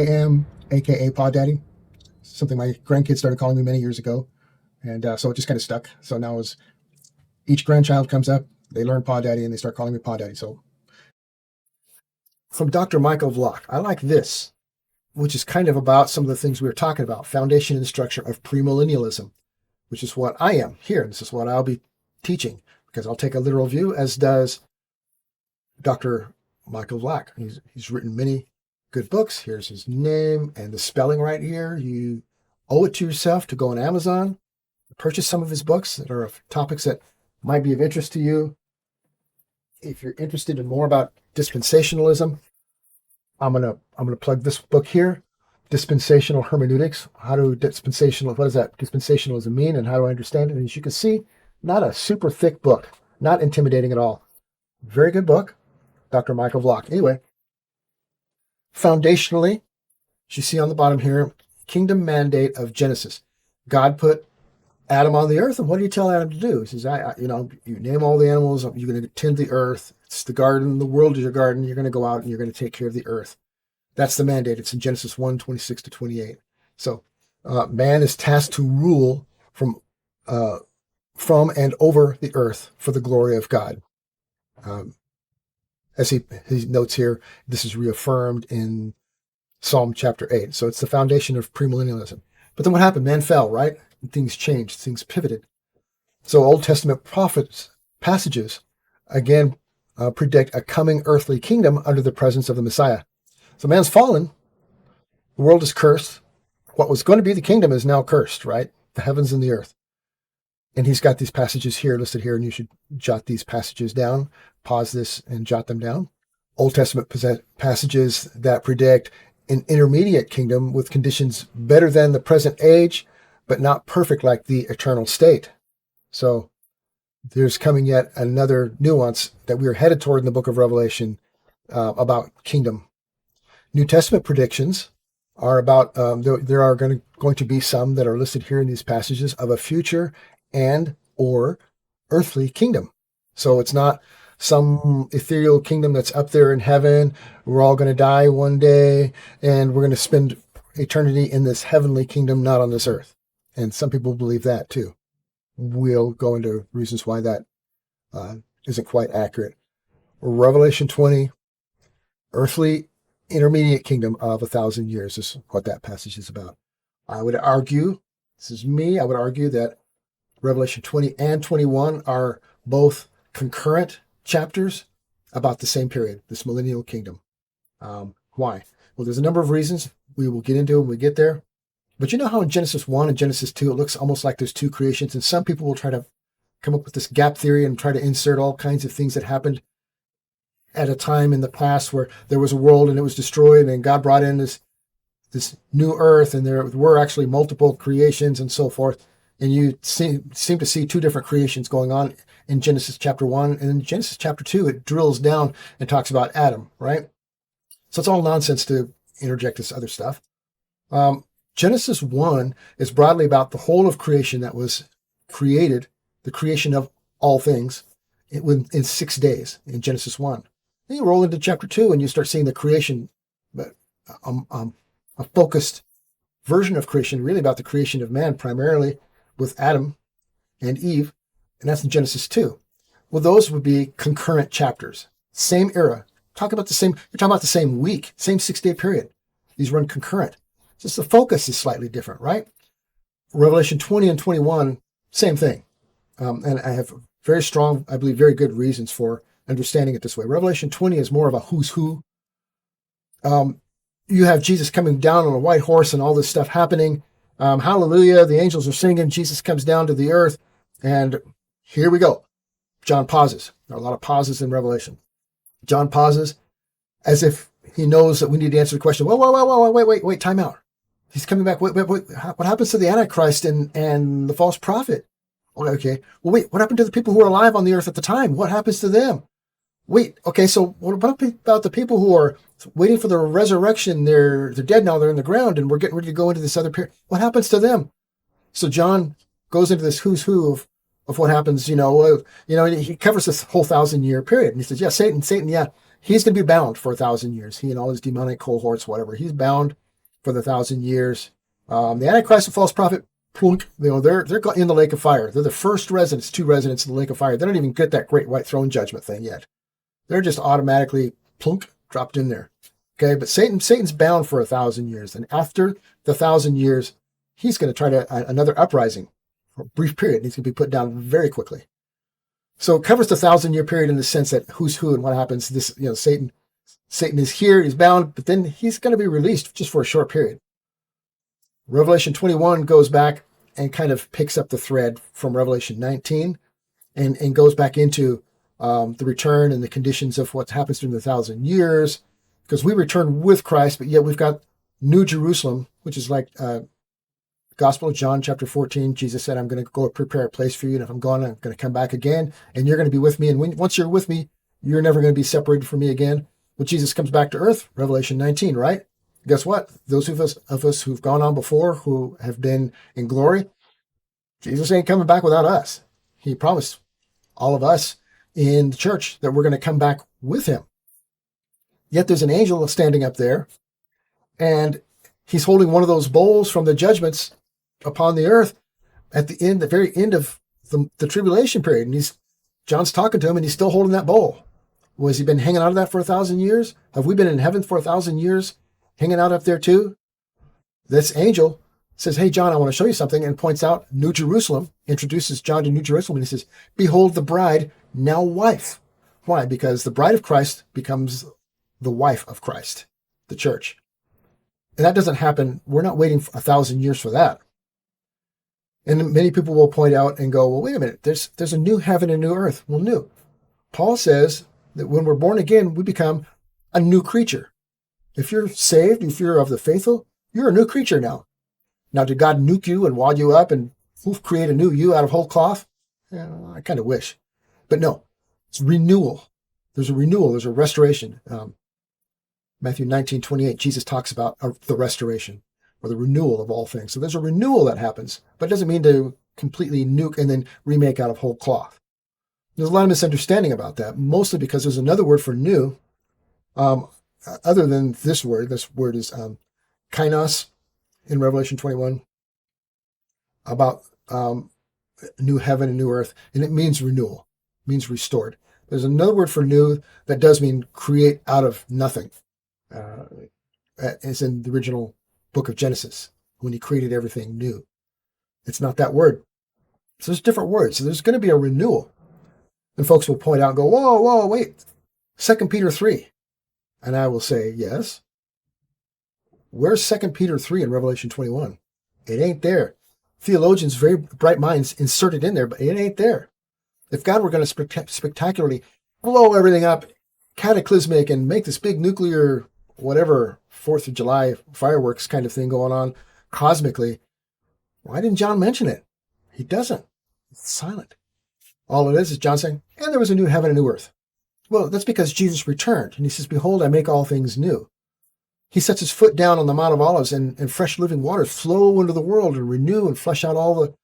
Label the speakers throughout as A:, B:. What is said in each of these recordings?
A: am, aka PaDaddy, something my grandkids started calling me many years ago, and so it just kind of stuck. So now as each grandchild comes up, they learn PaDaddy and they start calling me PaDaddy. So from Dr. Michael Vlach, I like this, which is kind of about some of the things we were talking about, foundation and structure of premillennialism, which is what I am here. This is what I'll be teaching, because I'll take a literal view, as does Dr. Michael Vlach. He's written many good books. Here's his name and the spelling right here. You owe it to yourself to go on Amazon, purchase some of his books that are of topics that might be of interest to you. If you're interested in more about dispensationalism, I'm gonna plug this book here, Dispensational Hermeneutics. What does that dispensationalism mean, and how do I understand it? And as you can see, not a super thick book, not intimidating at all. Very good book, Dr. Michael Vlach. Anyway, foundationally, as you see on the bottom here, kingdom mandate of Genesis. God put Adam on the earth, and what do you tell Adam to do? He says, you name all the animals, you're going to tend the earth. It's the garden, the world is your garden. You're going to go out and you're going to take care of the earth. That's the mandate. It's in Genesis 1:26-28. So man is tasked to rule from and over the earth for the glory of God. As he notes here, this is reaffirmed in Psalm chapter 8. So it's the foundation of premillennialism. But then what happened? Man fell, right? Things changed. Things pivoted. So Old Testament prophets passages, again, predict a coming earthly kingdom under the presence of the Messiah. So man's fallen. The world is cursed. What was going to be the kingdom is now cursed, right? The heavens and the earth. And he's got these passages here listed here, and you should jot these passages down. Pause this and jot them down. Old Testament passages that predict an intermediate kingdom with conditions better than the present age, but not perfect like the eternal state. So there's coming yet another nuance that we are headed toward in the book of Revelation about kingdom. New Testament predictions are about, there are going to be some that are listed here in these passages of a future and or earthly kingdom. So it's not some ethereal kingdom that's up there in heaven. We're all going to die one day and we're going to spend eternity in this heavenly kingdom, not on this earth. And some people believe that too. We'll go into reasons why that isn't quite accurate. Revelation 20, earthly intermediate kingdom of 1,000 years is what that passage is about. I would argue that Revelation 20 and 21 are both concurrent chapters about the same period, this millennial kingdom. Why? Well, there's a number of reasons we will get into when we get there. But you know how in Genesis 1 and Genesis 2, it looks almost like there's two creations, and some people will try to come up with this gap theory and try to insert all kinds of things that happened at a time in the past where there was a world and it was destroyed, and God brought in this new earth, and there were actually multiple creations and so forth. And you seem to see two different creations going on in Genesis chapter 1. And in Genesis chapter 2, it drills down and talks about Adam, right? So it's all nonsense to interject this other stuff. Genesis 1 is broadly about the whole of creation that was created, the creation of all things, in 6 days in Genesis 1. Then you roll into chapter 2 and you start seeing the creation, but a focused version of creation, really about the creation of man, primarily with Adam and Eve, and that's in Genesis 2. Well, those would be concurrent chapters, same era. You're talking about the same week, same 6-day period. These run concurrent. Just the focus is slightly different, right? Revelation 20 and 21, same thing. And I have very strong, I believe, very good reasons for understanding it this way. Revelation 20 is more of a who's who. You have Jesus coming down on a white horse and all this stuff happening. Hallelujah, the angels are singing. Jesus comes down to the earth. And here we go. John pauses. There are a lot of pauses in Revelation. John pauses as if he knows that we need to answer the question. Wait, time out. He's coming back. Wait. What happens to the Antichrist and the false prophet? Okay. Well, wait, what happened to the people who were alive on the earth at the time? What happens to them? Wait, okay, so what about the people who are waiting for the resurrection? They're dead now, they're in the ground, and we're getting ready to go into this other period. What happens to them? So John goes into this who's who of what happens, he covers this whole 1,000-year period. And he says, yeah, Satan, yeah, he's going to be bound for 1,000 years. He and all his demonic cohorts, whatever. He's bound for the 1,000 years. The Antichrist and false prophet, plunk, they're in the lake of fire. They're the first residents, 2 residents in the lake of fire. They don't even get that great white throne judgment thing yet. They're just automatically plunk dropped in there. Okay, but Satan's bound for 1,000 years, and after the 1,000 years, he's going to try another uprising for a brief period. And he's going to be put down very quickly. So it covers the 1,000-year period in the sense that who's who and what happens. This, Satan is here, he's bound, but then he's going to be released just for a short period. Revelation 21 goes back and kind of picks up the thread from Revelation 19 and goes back into the return and the conditions of what happens during the 1,000 years, because we return with Christ, but yet we've got New Jerusalem, which is like Gospel of John, chapter 14. Jesus said, I'm going to go prepare a place for you, and if I'm gone, I'm going to come back again, and you're going to be with me, and once you're with me, you're never going to be separated from me again. When Jesus comes back to earth, Revelation 19, right? Guess what? Those of us who've gone on before, who have been in glory, Jesus ain't coming back without us. He promised all of us in the church that we're going to come back with him. Yet there's an angel standing up there, and he's holding one of those bowls from the judgments upon the earth at the very end of the tribulation period. And John's talking to him, and he's still holding that bowl. Was he been hanging out of that for 1,000 years? Have we been in heaven for 1,000 years, hanging out up there too? This angel says, hey, John, I want to show you something, and points out New Jerusalem, introduces John to New Jerusalem, and he says, behold the bride, now wife. Why? Because the bride of Christ becomes the wife of Christ, the church. And that doesn't happen. We're not waiting for 1,000 years for that. And many people will point out and go, well, wait a minute, there's a new heaven and new earth. Well, new. Paul says that when we're born again, we become a new creature. If you're saved, if you're of the faithful, you're a new creature now. Now, did God nuke you and wad you up and create a new you out of whole cloth? Yeah, I kind of wish. But no, it's renewal. There's a renewal. There's a restoration. Matthew 19:28, Jesus talks about the restoration or the renewal of all things. So there's a renewal that happens, but it doesn't mean to completely nuke and then remake out of whole cloth. There's a lot of misunderstanding about that, mostly because there's another word for new, other than this word. This word is Kainos in Revelation 21, about new heaven and new earth, and it means renewal, means restored. There's another word for new that does mean create out of nothing. As in the original book of Genesis, when he created everything new. It's not that word. So there's different words. So there's going to be a renewal. And folks will point out and go, whoa, wait. 2 Peter 3. And I will say, yes. Where's 2 Peter 3 in Revelation 21? It ain't there. Theologians, very bright minds, insert it in there, but it ain't there. If God were going to spectacularly blow everything up, cataclysmic, and make this big nuclear whatever 4th of July fireworks kind of thing going on cosmically, why didn't John mention it? He doesn't. It's silent. All it is John saying, and there was a new heaven and new earth. Well, that's because Jesus returned, and he says, behold, I make all things new. He sets his foot down on the Mount of Olives, and fresh living waters flow into the world and renew and flush out all the...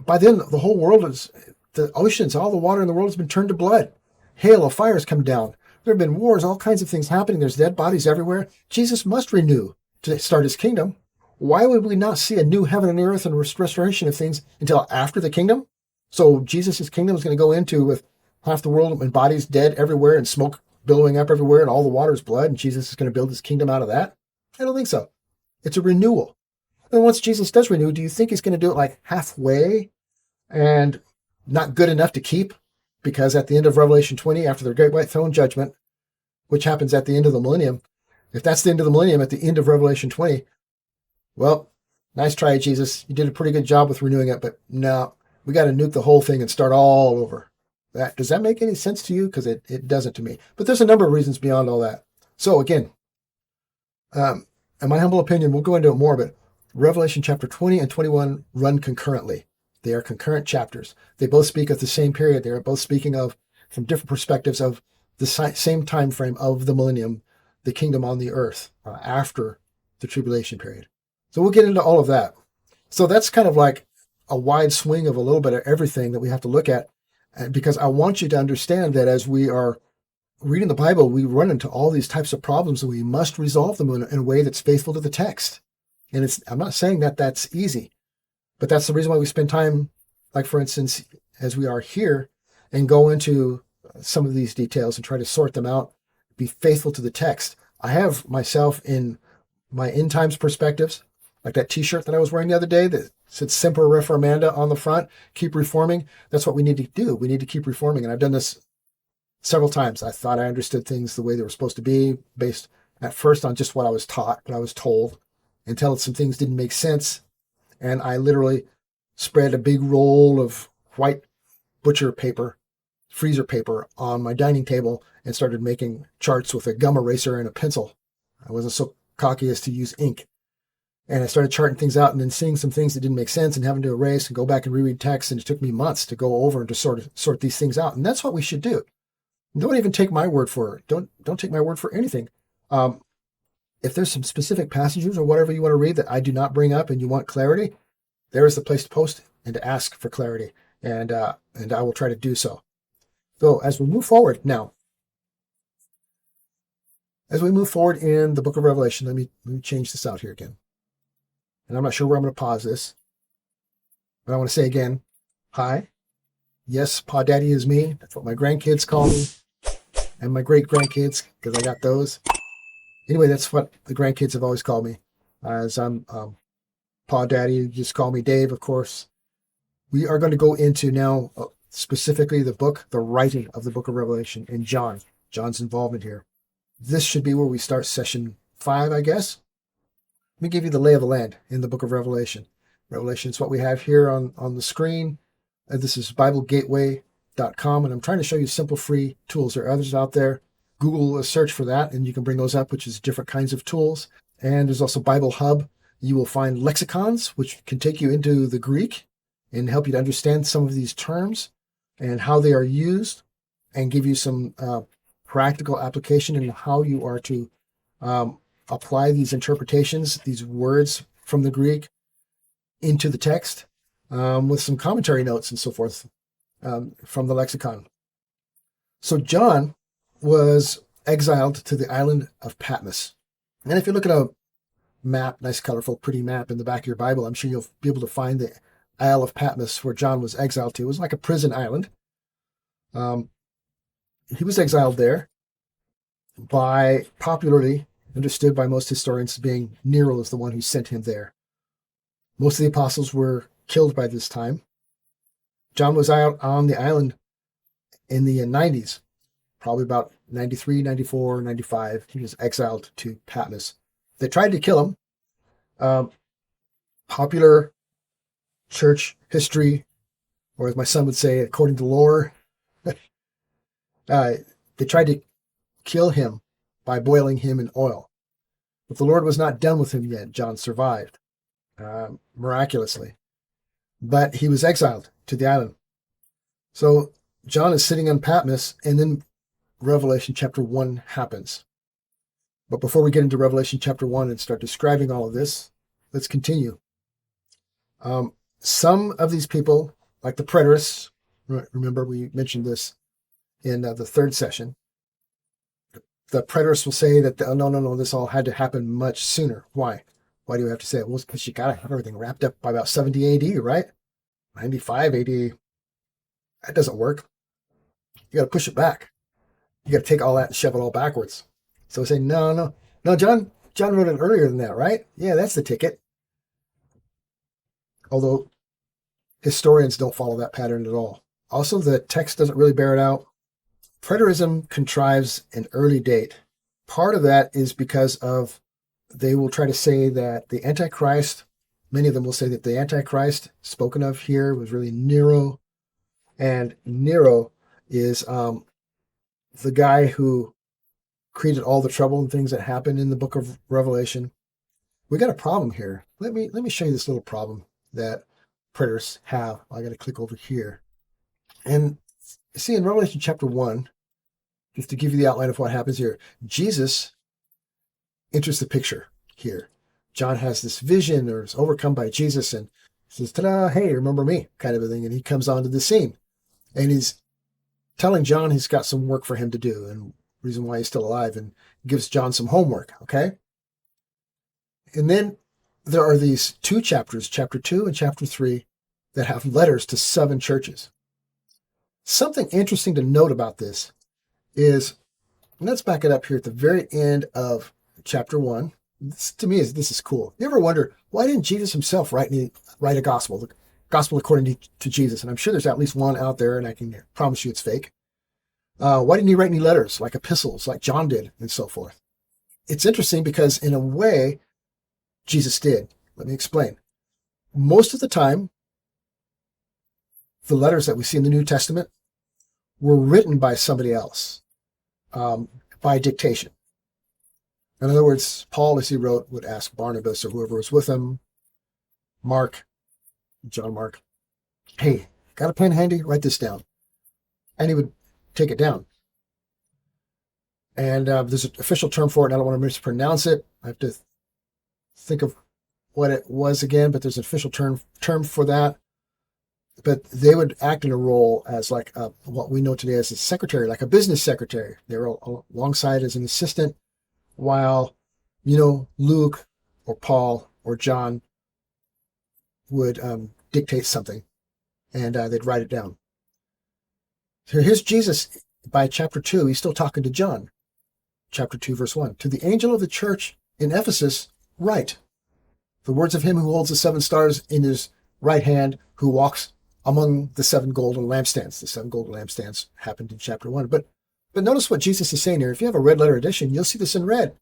A: By then, the whole world is... The oceans, all the water in the world has been turned to blood. Hail of fire has come down. There have been wars, all kinds of things happening. There's dead bodies everywhere. Jesus must renew to start his kingdom. Why would we not see a new heaven and earth and restoration of things until after the kingdom? So Jesus' kingdom is going to go into with half the world and bodies dead everywhere and smoke billowing up everywhere and all the water is blood, and Jesus is going to build his kingdom out of that? I don't think so. It's a renewal. And once Jesus does renew, do you think he's going to do it like halfway and not good enough to keep? Because at the end of Revelation 20, after the great white throne judgment, which happens at the end of the millennium, if that's the end of the millennium at the end of Revelation 20, well, nice try, Jesus. You did a pretty good job with renewing it, but no, we got to nuke the whole thing and start all over. Does that make any sense to you? Because it doesn't to me. But there's a number of reasons beyond all that. So again, in my humble opinion, we'll go into it more, but Revelation chapter 20 and 21 run concurrently. They are concurrent chapters. They both speak of the same period. They are both speaking of, from different perspectives, of the same time frame of the millennium, the kingdom on the earth, after the tribulation period. So we'll get into all of that. So that's kind of like a wide swing of a little bit of everything that we have to look at, because I want you to understand that as we are reading the Bible, we run into all these types of problems, and we must resolve them in a way that's faithful to the text. And I'm not saying that that's easy, but that's the reason why we spend time, like for instance, as we are here, and go into some of these details and try to sort them out, be faithful to the text. I have myself in my end times perspectives, like that t-shirt that I was wearing the other day that said Semper Reformanda on the front, keep reforming. That's what we need to do. We need to keep reforming. And I've done this several times. I thought I understood things the way they were supposed to be, based at first on just what I was taught, what I was told, until some things didn't make sense. And I literally spread a big roll of white butcher paper, freezer paper, on my dining table and started making charts with a gum eraser and a pencil. I wasn't so cocky as to use ink. And I started charting things out and then seeing some things that didn't make sense and having to erase and go back and reread text. And it took me months to go over and to sort these things out. And that's what we should do. Don't even take my word for it. Don't take my word for anything. If there's some specific passages or whatever you want to read that I do not bring up and you want clarity, there is the place to post and to ask for clarity. And I will try to do so. So as we move forward now, as we move forward in the book of Revelation, let me change this out here again. And I'm not sure where I'm going to pause this, but I want to say again, hi. Yes, PaDaddy is me. That's what my grandkids call me, and my great-grandkids, because I got those. Anyway, that's what the grandkids have always called me. As I'm PaDaddy, just call me Dave, of course. We are going to go into now specifically the writing of the book of Revelation, and John's involvement here. This should be where we start session 5, I guess. Let me give you the lay of the land in the book of Revelation. Revelation is what we have here on the screen. This is BibleGateway.com, and I'm trying to show you simple free tools. There are others out there. Google a search for that, and you can bring those up, which is different kinds of tools. And there's also Bible Hub. You will find lexicons, which can take you into the Greek and help you to understand some of these terms and how they are used, and give you some practical application in how you are to apply these interpretations, these words from the Greek, into the text, with some commentary notes and so forth from the lexicon. So John was exiled to the island of Patmos. And if you look at a map, nice, colorful, pretty map in the back of your Bible, I'm sure you'll be able to find the Isle of Patmos where John was exiled to. It was like a prison island. He was exiled there by, popularly understood by most historians, being Nero is the one who sent him there. Most of the apostles were killed by this time. John was out on the island in the 90s, probably about 93, 94, 95. He was exiled to Patmos. They tried to kill him. Popular church history, or as my son would say, according to lore, they tried to kill him by boiling him in oil. But the Lord was not done with him yet. John survived, miraculously. But he was exiled to the island. So John is sitting on Patmos, and then Revelation chapter 1 happens. But before we get into Revelation chapter 1 and start describing all of this, let's continue. Some of these people, like the Preterists, remember we mentioned this in the third session, the Preterists will say that, no, this all had to happen much sooner. Why? Why do you have to say it? Well, because you got to have everything wrapped up by about 70 AD, right? 95 AD. That doesn't work. You got to push it back. You got to take all that and shove it all backwards. So we say, no, John wrote it earlier than that, right? Yeah, that's the ticket. Although historians don't follow that pattern at all. Also, the text doesn't really bear it out. Preterism contrives an early date. Part of that is because of, they will try to say that the Antichrist, many of them will say that the Antichrist spoken of here was really Nero. And Nero is the guy who created all the trouble and things that happened in the book of Revelation. We got a problem here. Let me show you this little problem that preterists have. I got to click over here. And see, in Revelation chapter 1, just to give you the outline of what happens here, Jesus enters the picture here. John has this vision, or is overcome by Jesus, and says, ta-da, hey, remember me, kind of a thing. And he comes onto the scene. And he's telling John he's got some work for him to do. And reason why he's still alive, and gives John some homework, okay? And then there are these two chapters, chapter 2 and chapter 3, that have letters to 7 churches. Something interesting to note about this is, let's back it up here at the very end of chapter 1. This, to me, this is cool. You ever wonder, why didn't Jesus himself write a gospel, the gospel according to Jesus? And I'm sure there's at least one out there, and I can promise you it's fake. Why didn't he write any letters, like epistles, like John did, and so forth? It's interesting because, in a way, Jesus did. Let me explain. Most of the time, the letters that we see in the New Testament were written by somebody else, by dictation. In other words, Paul, as he wrote, would ask Barnabas or whoever was with him, John Mark, hey, got a pen handy? Write this down. And he would take it down. And there's an official term for it, and I don't want to mispronounce it. I have to think of what it was again, but there's an official term for that. But they would act in a role as like what we know today as a secretary, like a business secretary. They were alongside as an assistant, while, Luke or Paul or John would dictate something, and they'd write it down. So here's Jesus by chapter 2. He's still talking to John. Chapter 2, verse 1. To the angel of the church in Ephesus, write the words of him who holds the 7 stars in his right hand, who walks among the 7 golden lampstands. The 7 golden lampstands happened in chapter 1. But notice what Jesus is saying here. If you have a red letter edition, you'll see this in red.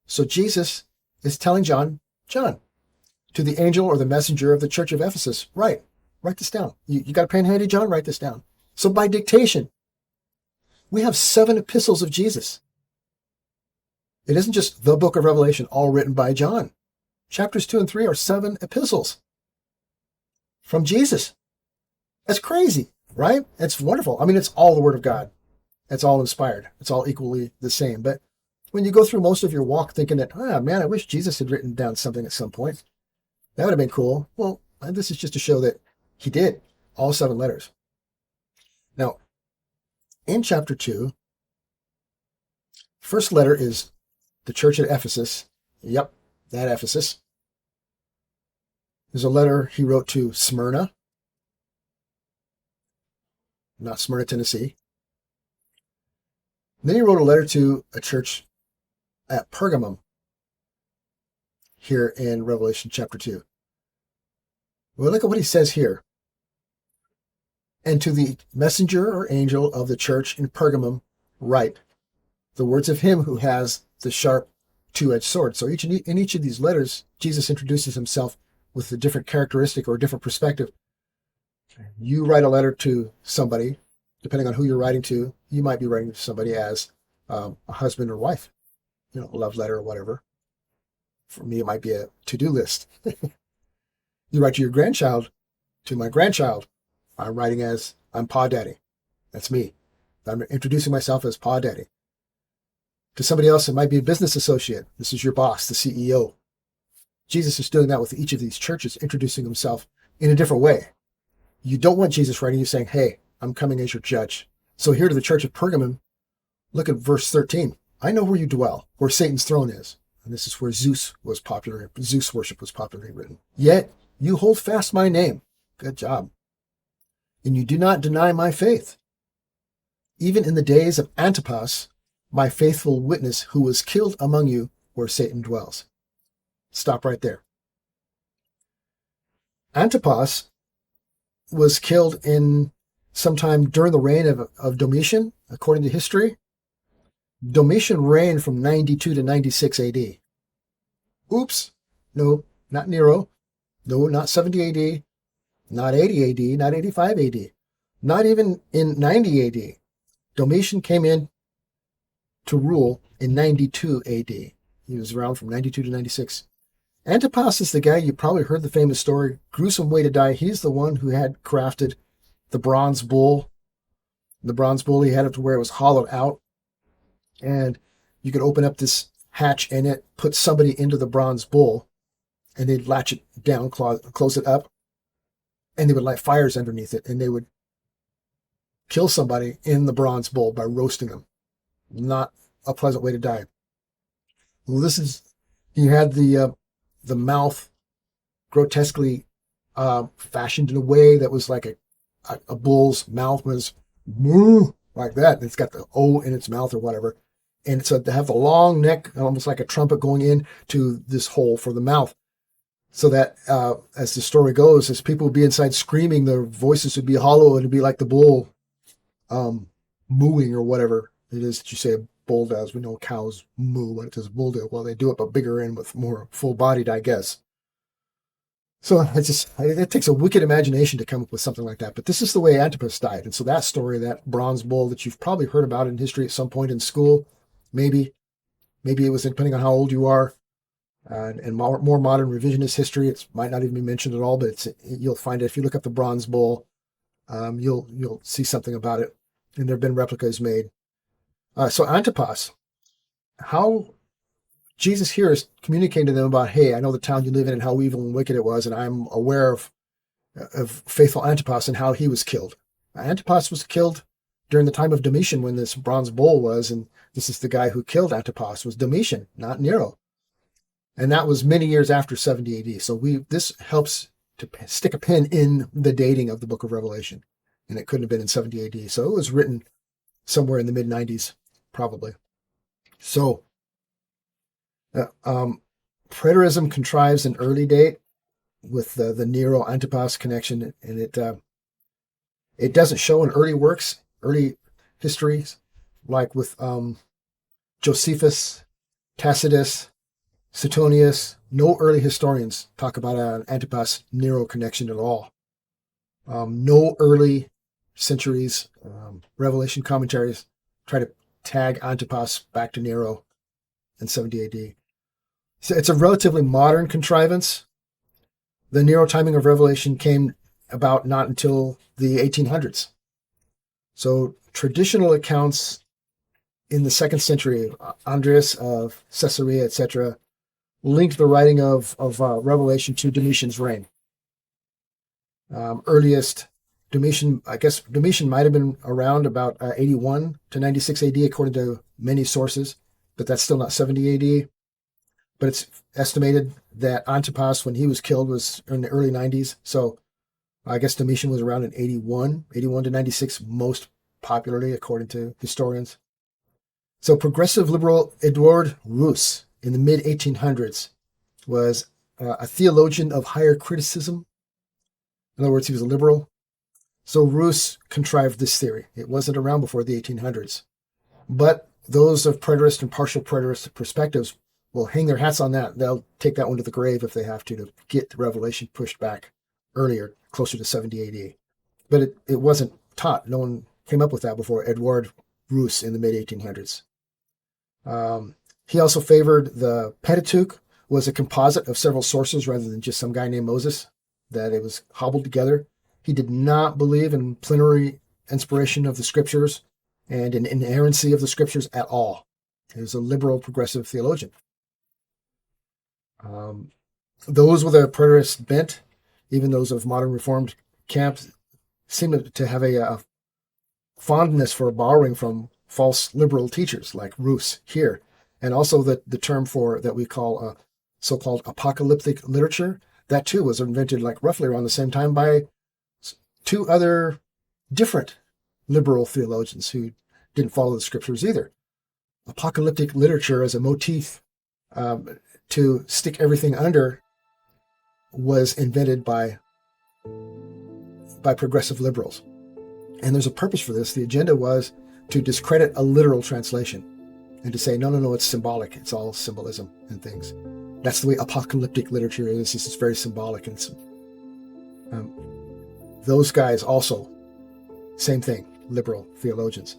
A: So Jesus is telling John, to the angel or the messenger of the church of Ephesus, write this down. You got a pen handy, John? Write this down. So by dictation, we have 7 epistles of Jesus. It isn't just the book of Revelation, all written by John. Chapters 2 and 3 are 7 epistles from Jesus. That's crazy, right? It's wonderful. I mean, it's all the Word of God. It's all inspired. It's all equally the same. But when you go through most of your walk thinking that, man, I wish Jesus had written down something at some point, that would have been cool. Well, this is just to show that he did, all 7 letters. Now, in chapter 2, first letter is the church at Ephesus. Yep, that Ephesus. There's a letter he wrote to Smyrna, not Smyrna, Tennessee. Then he wrote a letter to a church at Pergamum, here in Revelation chapter 2. Well, look at what he says here. And to the messenger or angel of the church in Pergamum, write the words of him who has the sharp 2-edged sword. So in each of these letters, Jesus introduces himself with a different characteristic or a different perspective. You write a letter to somebody, depending on who you're writing to, you might be writing to somebody as a husband or wife, a love letter or whatever. For me, it might be a to-do list. You write to your grandchild, to my grandchild, I'm writing as, I'm PaDaddy. That's me. I'm introducing myself as PaDaddy. To somebody else, it might be a business associate. This is your boss, the CEO. Jesus is doing that with each of these churches, introducing himself in a different way. You don't want Jesus writing you saying, hey, I'm coming as your judge. So here to the church of Pergamum, look at verse 13. I know where you dwell, where Satan's throne is. And this is where Zeus worship was popularly written. Yet you hold fast my name. Good job. And you do not deny my faith. Even in the days of Antipas, my faithful witness, who was killed among you where Satan dwells. Stop right there. Antipas was killed in sometime during the reign of Domitian, according to history. Domitian reigned from 92 to 96 AD. Oops. No, not Nero. No, not 70 AD. Not 80 AD. Not 85 AD. Not even in 90 AD. Domitian came in to rule in 92 AD. He was around from 92 to 96. Antipas is the guy, you probably heard the famous story, gruesome way to die. He's the one who had crafted the bronze bull. The bronze bull, he had it to where it was hollowed out. And you could open up this hatch in it, put somebody into the bronze bull, and they'd latch it down, close it up, and they would light fires underneath it, and they would kill somebody in the bronze bull by roasting them. Not a pleasant way to die. Well, this is, he had the mouth grotesquely fashioned in a way that was like a bull's mouth was moo, like that. It's got the O in its mouth or whatever. And so to have the long neck, almost like a trumpet going in to this hole for the mouth. So that as the story goes, as people would be inside screaming, their voices would be hollow and it'd be like the bull mooing or whatever it is that you say a bull does. We know cows moo. What does a bull do? Well, they do it, but bigger and with more full-bodied, I guess. So it takes a wicked imagination to come up with something like that. But this is the way Antipas died. And so that story, that bronze bull that you've probably heard about in history at some point in school, maybe it was, depending on how old you are, and more modern revisionist history, it might not even be mentioned at all, but you'll find it. If you look up the bronze bull, you'll see something about it. And there have been replicas made. So Antipas, how Jesus here is communicating to them about, hey, I know the town you live in and how evil and wicked it was, and I'm aware of faithful Antipas and how he was killed. Antipas was killed during the time of Domitian when this bronze bull was, and this is the guy who killed Antipas, was Domitian, not Nero. And that was many years after 70 AD. So this helps to stick a pin in the dating of the book of Revelation. And it couldn't have been in 70 AD. So it was written somewhere in the mid-90s, probably. So Preterism contrives an early date with the Nero Antipas connection, and it doesn't show in early works, early histories, like with Josephus, Tacitus, Suetonius. No early historians talk about an Antipas Nero connection at all. No early centuries Revelation commentaries try to tag Antipas back to Nero in 70 AD. So it's a relatively modern contrivance. The Nero timing of Revelation came about not until the 1800s. So traditional accounts in the 2nd century, Andreas of Caesarea, etc., linked the writing of Revelation to Domitian's reign. Earliest Domitian, I guess Domitian might have been around about 81 to 96 AD, according to many sources, but that's still not 70 AD. But it's estimated that Antipas, when he was killed, was in the early 90s. So I guess Domitian was around in 81 to 96, most popularly, according to historians. So progressive liberal Edward Rus in the mid-1800s was a theologian of higher criticism. In other words, he was a liberal. So Rus contrived this theory. It wasn't around before the 1800s. But those of preterist and partial preterist perspectives will hang their hats on that. They'll take that one to the grave if they have to get the Revelation pushed back earlier, closer to 70 AD. But it wasn't taught. No one came up with that before Edward Rus in the mid-1800s. He also favored the Pentateuch was a composite of several sources rather than just some guy named Moses, that it was hobbled together. He did not believe in plenary inspiration of the scriptures and in inerrancy of the scriptures at all. He was a liberal progressive theologian. Those with a preterist bent, even those of modern Reformed camps, seem to have a fondness for borrowing from false liberal teachers like Rus here, and also the term for that we call so-called apocalyptic literature. That too was invented like roughly around the same time by two other different liberal theologians who didn't follow the scriptures either. Apocalyptic literature as a motif to stick everything under was invented by progressive liberals. And there's a purpose for this. The agenda was to discredit a literal translation and to say, no, it's symbolic. It's all symbolism and things. That's the way apocalyptic literature is. It's very symbolic. And those guys also, same thing, liberal theologians.